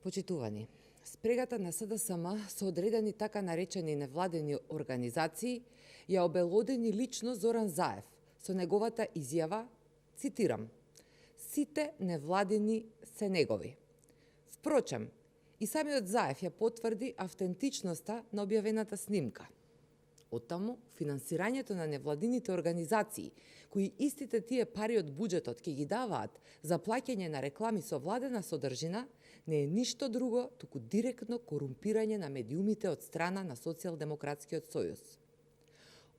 Почитувани, спрегата на СДСМ со одредени така наречени невладени организации ја обелодени лично Зоран Заев со неговата изјава, цитирам: "Сите невладени се негови." Впрочем, и самиот Заев ја потврди автентичноста на објавената снимка. Оттаму, финансирањето на невладините организации, кои истите тие пари од буџетот ќе ги даваат за плаќање на реклами со владена содржина, не е ништо друго, туку директно корумпирање на медиумите од страна на Социјалдемократскиот сојуз.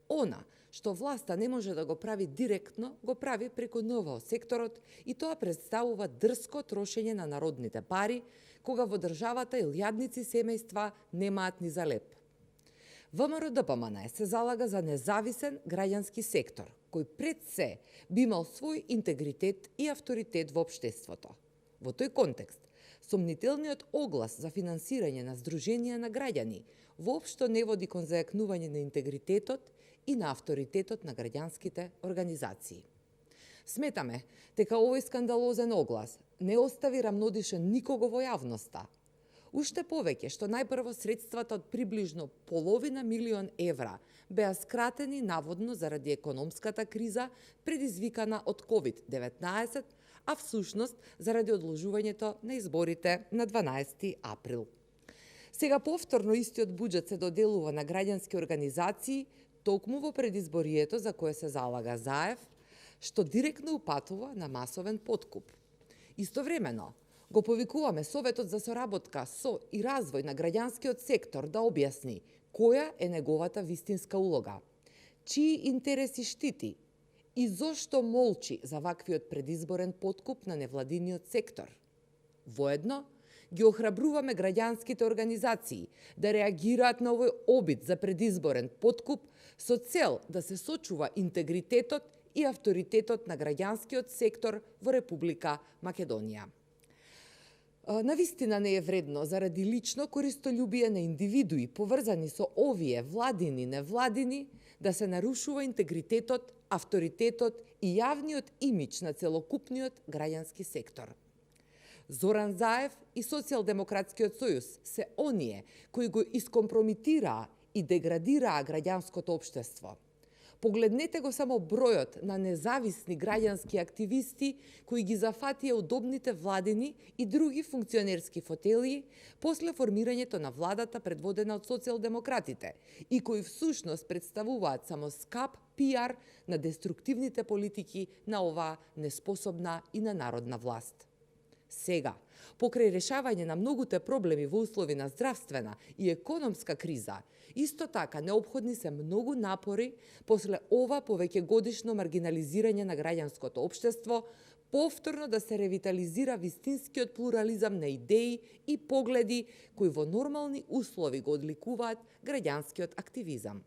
Она што власта не може да го прави директно, го прави преку НВО секторот и тоа представува дрско трошење на народните пари, кога во државата илјадници семејства немаат ни за леп. ВМРО-ДПМН се залага за независен граѓански сектор, кој пред се би имал свој интегритет и авторитет во општеството. Во тој контекст, сомнителниот оглас за финансирање на здруженија на граѓани воопшто не води кон зајакнување на интегритетот и на авторитетот на граѓанските организации. Сметаме дека овој скандалозен оглас не остави рамнодишен никого во јавноста. Уште повеќе што најпрво средствата од приближно половина милион евра беа скратени наводно заради економската криза предизвикана од COVID-19, а всушност заради одложувањето на изборите на 12 април. Сега повторно истиот буџет се доделува на граѓански организации токму во предизборието за кое се залага Заев, што директно упатува на масовен подкуп. Истовремено, го повикуваме Советот за соработка со и развој на граѓанскиот сектор да објасни која е неговата вистинска улога, чии интереси штити и зошто молчи за ваквиот предизборен подкуп на невладиниот сектор. Воедно, ги охрабруваме граѓанските организации да реагираат на овој обид за предизборен подкуп со цел да се сочува интегритетот и авторитетот на граѓанскиот сектор во Република Македонија. Навистина не е вредно заради лично користолюбие на индивидуи поврзани со овие владини, невладини, да се нарушува интегритетот, авторитетот и јавниот имидж на целокупниот граѓански сектор. Зоран Заев и Социјалдемократскиот сојуз се оние кои го искомпромитираа и деградираа граѓанското општество. Погледнете го само бројот на независни граѓански активисти кои ги зафатија удобните владини и други функционерски фотелии после формирањето на владата предводена од социјалдемократите и кои всушност представуваат само скап пиар на деструктивните политики на оваа неспособна и ненародна власт. Сега, покрај решавање на многуте проблеми во услови на здравствена и економска криза, исто така неопходни се многу напори после ова повеќегодишно маргинализирање на граѓанското општество, повторно да се ревитализира вистинскиот плурализам на идеи и погледи кои во нормални услови го одликуваат граѓанскиот активизам.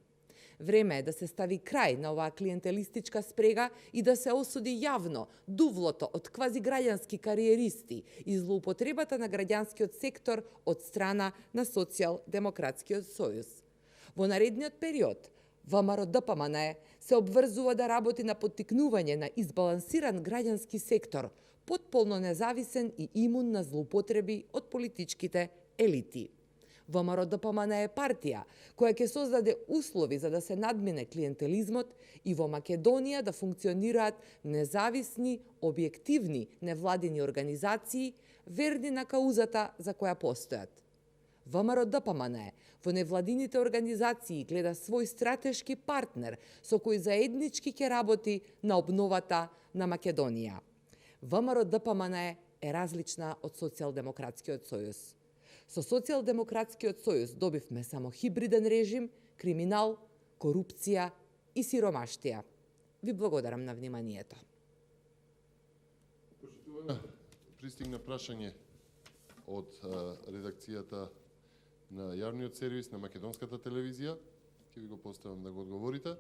Време е да се стави крај на оваа клиентелистичка спрега и да се осуди јавно дувлото од квазиграѓански кариеристи и злоупотребата на граѓанскиот сектор од страна на Социјалдемократскиот сојуз. Во наредниот период, ВМРО-ДПМН се обврзува да работи на поттикнување на избалансиран граѓански сектор, потполно независен и имун на злоупотреби од политичките елити. ВМРО-ДПМН е партија која ќе создаде услови за да се надмине клиентелизмот и во Македонија да функционираат независни, објективни невладини организации, верни на каузата за која постојат. ВМРО-ДПМН во невладините организации гледа свој стратешки партнер со кој заеднички ќе работи на обновата на Македонија. ВМРО-ДПМН е различна од Социјалдемократскиот сојуз. Со Социјалдемократскиот сојуз добивме само хибриден режим, криминал, корупција и сиромаштија. Ви благодарам на вниманието. Почитувана, пристигна прашање од редакцијата на јавниот сервис на Македонската телевизија. Ќе ви го поставам да го одговорите.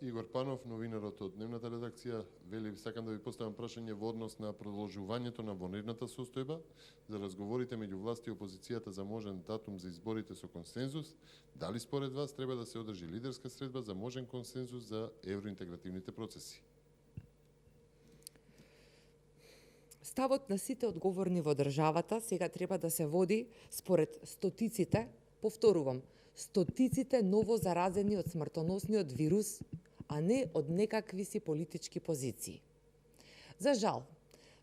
Игор Панов, новинарот од дневната редакција, вели: сакам да ви поставам прашање во однос на продолжувањето на вонредната состојба, за разговорите меѓу власт и опозицијата за можен датум за изборите со консензус. Дали според вас треба да се одржи лидерска средба за можен консензус за евроинтегративните процеси? Ставот на сите одговорни во државата сега треба да се води според стотиците, повторувам, стотиците ново заразени од смртоносниот вирус, а не од некакви си политички позиции. За жал,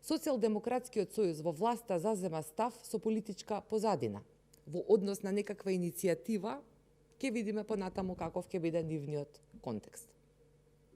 Социјалдемократскиот сојуз во власта зазема став со политичка позадина. Во однос на некаква иницијатива, ќе видиме понатаму каков ќе биде нивниот контекст.